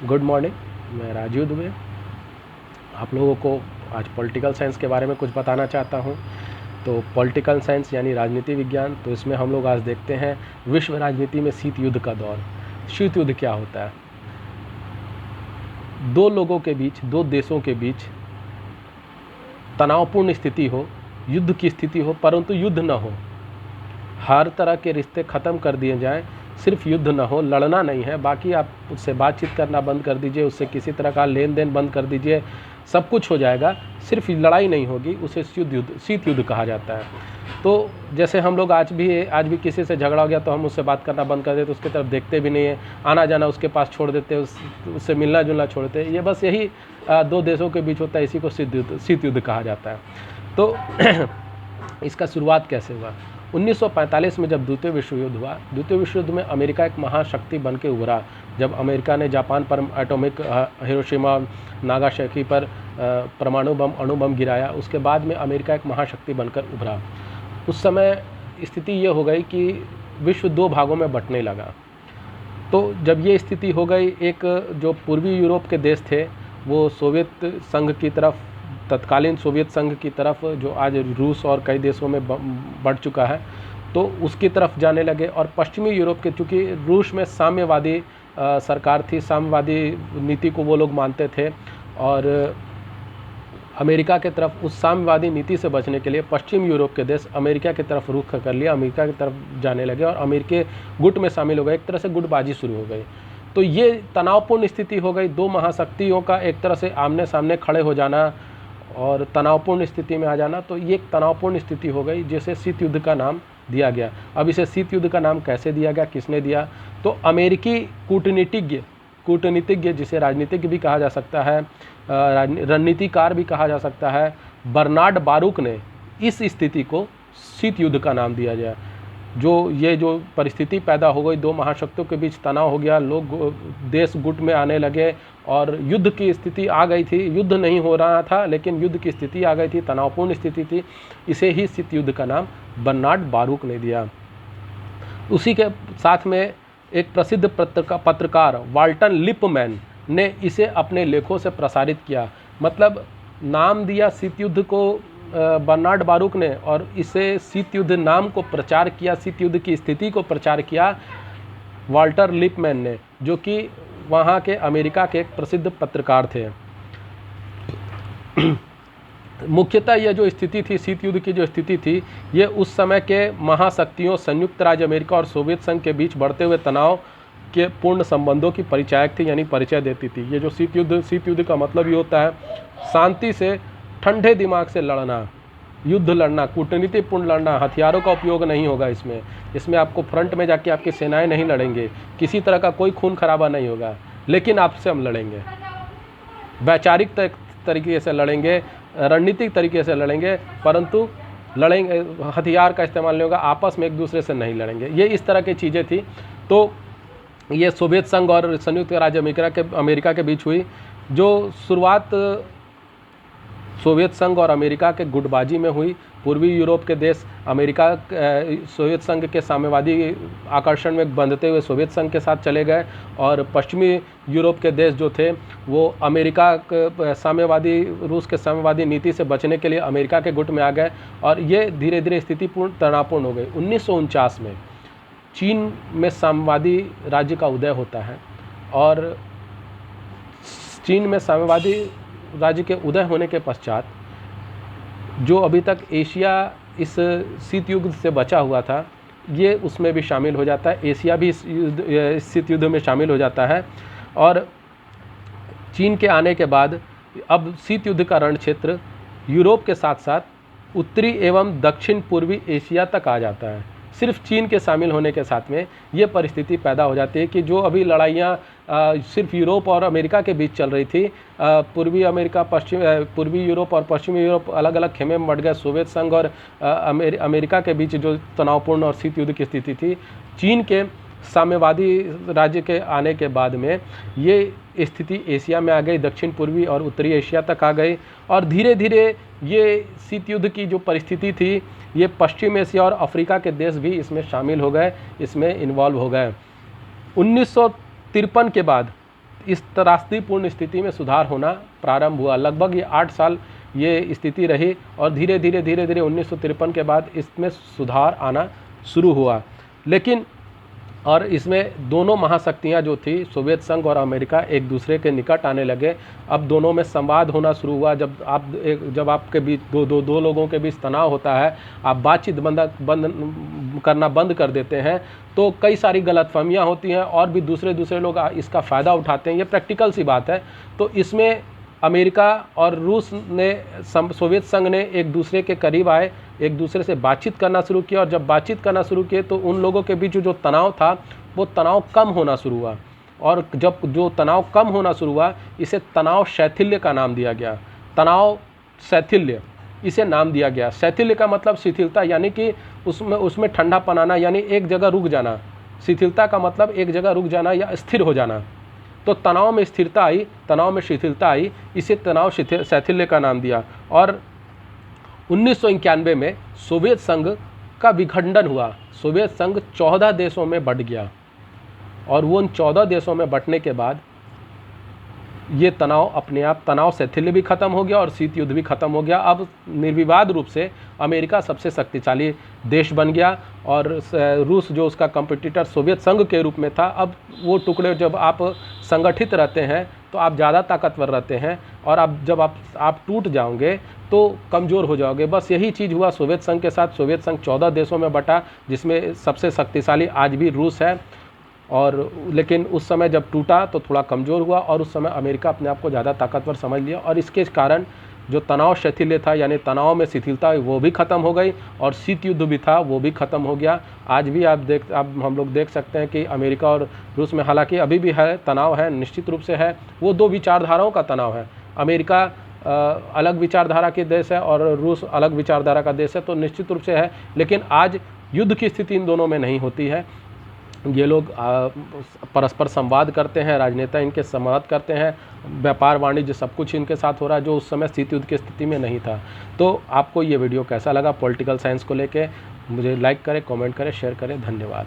Good morning. मैं राजीव दुबे आप लोगों को आज पॉलिटिकल साइंस के बारे में कुछ बताना चाहता हूँ। तो पॉलिटिकल साइंस यानी राजनीति विज्ञान, तो इसमें हम लोग आज देखते हैं विश्व राजनीति में शीत युद्ध का दौर। शीत युद्ध क्या होता है? दो लोगों के बीच, दो देशों के बीच तनावपूर्ण स्थिति हो, युद्ध की स्थिति हो, परंतु युद्ध न हो, हर तरह के रिश्ते ख़त्म कर दिए जाएं, सिर्फ युद्ध ना हो, लड़ना नहीं है, बाकी आप उससे बातचीत करना बंद कर दीजिए, उससे किसी तरह का लेन देन बंद कर दीजिए, सब कुछ हो जाएगा, सिर्फ लड़ाई नहीं होगी, उसे शीत युद्ध कहा जाता है। तो जैसे हम लोग आज भी किसी से झगड़ा हो गया तो हम उससे बात करना बंद कर देते, उसकी तरफ देखते भी नहीं है, आना जाना उसके पास छोड़ देते, उससे मिलना जुलना छोड़ देते। ये बस यही दो देशों के बीच होता है, इसी को शीत युद्ध कहा जाता है। तो इसका शुरुआत कैसे हुआ? 1945 में जब द्वितीय विश्व युद्ध हुआ, द्वितीय विश्व युद्ध में अमेरिका एक महाशक्ति बन के उभरा। जब अमेरिका ने जापान पर एटॉमिक हिरोशिमा नागासाकी पर परमाणु बम, अणु बम गिराया, उसके बाद में अमेरिका एक महाशक्ति बनकर उभरा। उस समय स्थिति ये हो गई कि विश्व दो भागों में बंटने लगा। तो जब ये स्थिति हो गई, एक जो पूर्वी यूरोप के देश थे वो सोवियत संघ की तरफ, तत्कालीन सोवियत संघ की तरफ, जो आज रूस और कई देशों में बढ़ चुका है, तो उसकी तरफ जाने लगे। और पश्चिमी यूरोप के, चूँकि रूस में साम्यवादी सरकार थी, साम्यवादी नीति को वो लोग मानते थे, और अमेरिका के तरफ उस साम्यवादी नीति से बचने के लिए पश्चिम यूरोप के देश अमेरिका की तरफ रुख कर लिया, अमेरिका की तरफ जाने लगे और अमेरिकी गुट में शामिल हो गए। एक तरह से गुटबाजी शुरू हो गई। तो ये तनावपूर्ण स्थिति हो गई, दो महाशक्तियों का एक तरह से आमने सामने खड़े हो जाना और तनावपूर्ण स्थिति में आ जाना। तो ये एक तनावपूर्ण स्थिति हो गई, जिसे शीत युद्ध का नाम दिया गया। अब इसे शीत युद्ध का नाम कैसे दिया गया, किसने दिया? तो अमेरिकी कूटनीतिज्ञ जिसे राजनीतिज्ञ भी कहा जा सकता है, रणनीतिकार भी कहा जा सकता है, बर्नार्ड बारूक ने इस स्थिति को शीत युद्ध का नाम दिया गया। जो परिस्थिति पैदा हो गई, दो महाशक्तियों के बीच तनाव हो गया, लोग देश गुट में आने लगे और युद्ध की स्थिति आ गई थी। युद्ध नहीं हो रहा था लेकिन युद्ध की स्थिति आ गई थी, तनावपूर्ण स्थिति थी। इसे ही शीत युद्ध का नाम बर्नार्ड बारूक ने दिया। उसी के साथ में एक प्रसिद्ध पत्रकार वाल्टन लिपमैन ने इसे अपने लेखों से प्रसारित किया। मतलब नाम दिया शीत युद्ध को बर्नार्ड बारूक ने, और इसे शीत युद्ध नाम को प्रचार किया, शीत युद्ध की स्थिति को प्रचार किया वाल्टर लिपमैन ने, जो कि वहाँ के अमेरिका के एक प्रसिद्ध पत्रकार थे। मुख्यतः यह जो स्थिति थी, शीत युद्ध की जो स्थिति थी, ये उस समय के महाशक्तियों संयुक्त राज्य अमेरिका और सोवियत संघ के बीच बढ़ते हुए तनाव के पूर्ण संबंधों की परिचायक थी, यानी परिचय देती थी। ये जो शीत युद्ध का मतलब ये होता है शांति से, ठंडे दिमाग से लड़ना, युद्ध लड़ना, कूटनीतिपूर्ण लड़ना, हथियारों का उपयोग नहीं होगा इसमें आपको फ्रंट में जाके आपकी सेनाएं नहीं लड़ेंगे, किसी तरह का कोई खून खराबा नहीं होगा, लेकिन आपसे हम लड़ेंगे, वैचारिक तरीके से लड़ेंगे, रणनीतिक तरीके से लड़ेंगे, परंतु लड़ेंगे, हथियार का इस्तेमाल नहीं होगा, आपस में एक दूसरे से नहीं लड़ेंगे। ये इस तरह की चीज़ें थी। तो ये सोवियत संघ और संयुक्त राज्य अमेरिका के बीच हुई। जो शुरुआत सोवियत संघ और अमेरिका के गुटबाजी में हुई, पूर्वी यूरोप के देश अमेरिका सोवियत संघ के साम्यवादी आकर्षण में बंधते हुए सोवियत संघ के साथ चले गए, और पश्चिमी यूरोप के देश जो थे वो अमेरिका साम्यवादी, रूस के साम्यवादी नीति से बचने के लिए अमेरिका के गुट में आ गए, और ये धीरे धीरे स्थिति तनावपूर्ण हो गई। 1949 में चीन में साम्यवादी राज्य का उदय होता है, और चीन में साम्यवादी राज्य के उदय होने के पश्चात जो अभी तक एशिया इस शीत युद्ध से बचा हुआ था, ये उसमें भी शामिल हो जाता है। एशिया भी इस शीत युद्ध में शामिल हो जाता है। और चीन के आने के बाद अब शीत युद्ध का रण क्षेत्र यूरोप के साथ साथ उत्तरी एवं दक्षिण पूर्वी एशिया तक आ जाता है। सिर्फ चीन के शामिल होने के साथ में ये परिस्थिति पैदा हो जाती है कि जो अभी लड़ाइयाँ सिर्फ यूरोप और अमेरिका के बीच चल रही थी, पूर्वी यूरोप और पश्चिमी यूरोप अलग अलग खेमे में बढ़ गए। सोवियत संघ और अमेरिका के बीच जो तनावपूर्ण और शीत युद्ध की स्थिति थी, चीन के साम्यवादी राज्य के आने के बाद में ये स्थिति एशिया में आ गई, दक्षिण पूर्वी और उत्तरी एशिया तक आ गई, और धीरे धीरे ये शीत युद्ध की जो परिस्थिति थी, ये पश्चिम एशिया और अफ्रीका के देश भी इसमें शामिल हो गए, इसमें इन्वॉल्व हो गए। 1953 के बाद इस त्रासदीपूर्ण स्थिति में सुधार होना प्रारंभ हुआ। लगभग ये 8 साल ये स्थिति रही और धीरे धीरे 1953 के बाद इसमें सुधार आना शुरू हुआ। लेकिन और इसमें दोनों महाशक्तियां जो थी सोवियत संघ और अमेरिका एक दूसरे के निकट आने लगे। अब दोनों में संवाद होना शुरू हुआ। जब आपके बीच दो लोगों के बीच तनाव होता है, आप बातचीत करना बंद कर देते हैं तो कई सारी गलतफहमियां होती हैं और भी दूसरे लोग इसका फ़ायदा उठाते हैं। ये प्रैक्टिकल सी बात है। तो इसमें अमेरिका और रूस ने सोवियत संघ ने एक दूसरे के करीब आए, एक दूसरे से बातचीत करना शुरू किया और जब बातचीत करना शुरू किए तो उन लोगों के बीच जो तनाव था वो तनाव कम होना शुरू हुआ। और जब जो तनाव कम होना शुरू हुआ इसे तनाव शैथिल्य का नाम दिया गया। तनाव शैथिल्य इसे नाम दिया गया। शैथिल्य का मतलब शिथिलता, यानी कि उसमें ठंडा पनाना, यानी एक जगह रुक जाना। शिथिलता का मतलब एक जगह रुक जाना या स्थिर हो जाना। तो तनाव में स्थिरता आई, तनाव में शिथिलता आई, इसे तनाव शैथिल्य का नाम दिया। और 1991 में सोवियत संघ का विखंडन हुआ। सोवियत संघ 14 देशों में बंट गया और वो उन 14 देशों में बंटने के बाद ये तनाव अपने आप, तनाव शैथिल्य भी खत्म हो गया और शीत युद्ध भी खत्म हो गया। अब निर्विवाद रूप से अमेरिका सबसे शक्तिशाली देश बन गया और रूस जो उसका कॉम्पिटिटर सोवियत संघ के रूप में था, अब वो टुकड़े, जब आप संगठित रहते हैं तो आप ज़्यादा ताकतवर रहते हैं और जब आप टूट जाओगे तो कमज़ोर हो जाओगे। बस यही चीज़ हुआ सोवियत संघ के साथ। सोवियत संघ 14 देशों में बटा, जिसमें सबसे शक्तिशाली आज भी रूस है। और लेकिन उस समय जब टूटा तो थोड़ा कमज़ोर हुआ और उस समय अमेरिका अपने आप को ज़्यादा ताकतवर समझ लिया और इसके कारण जो तनाव शैथिल्य था, यानी तनाव में शिथिलता, वो भी ख़त्म हो गई और शीत युद्ध भी था वो भी ख़त्म हो गया। आज भी अब हम लोग देख सकते हैं कि अमेरिका और रूस में हालांकि अभी भी है तनाव, है, निश्चित रूप से है। वो दो विचारधाराओं का तनाव है। अमेरिका अलग विचारधारा के देश है और रूस अलग विचारधारा का देश है, तो निश्चित रूप से है। लेकिन आज युद्ध की स्थिति इन दोनों में नहीं होती है। ये लोग परस्पर संवाद करते हैं, राजनेता इनके संवाद करते हैं, व्यापार वाणिज्य सब कुछ इनके साथ हो रहा है, जो उस समय शीत युद्ध की स्थिति में नहीं था। तो आपको ये वीडियो कैसा लगा पॉलिटिकल साइंस को लेके, मुझे लाइक करें, कमेंट करें, शेयर करें। धन्यवाद।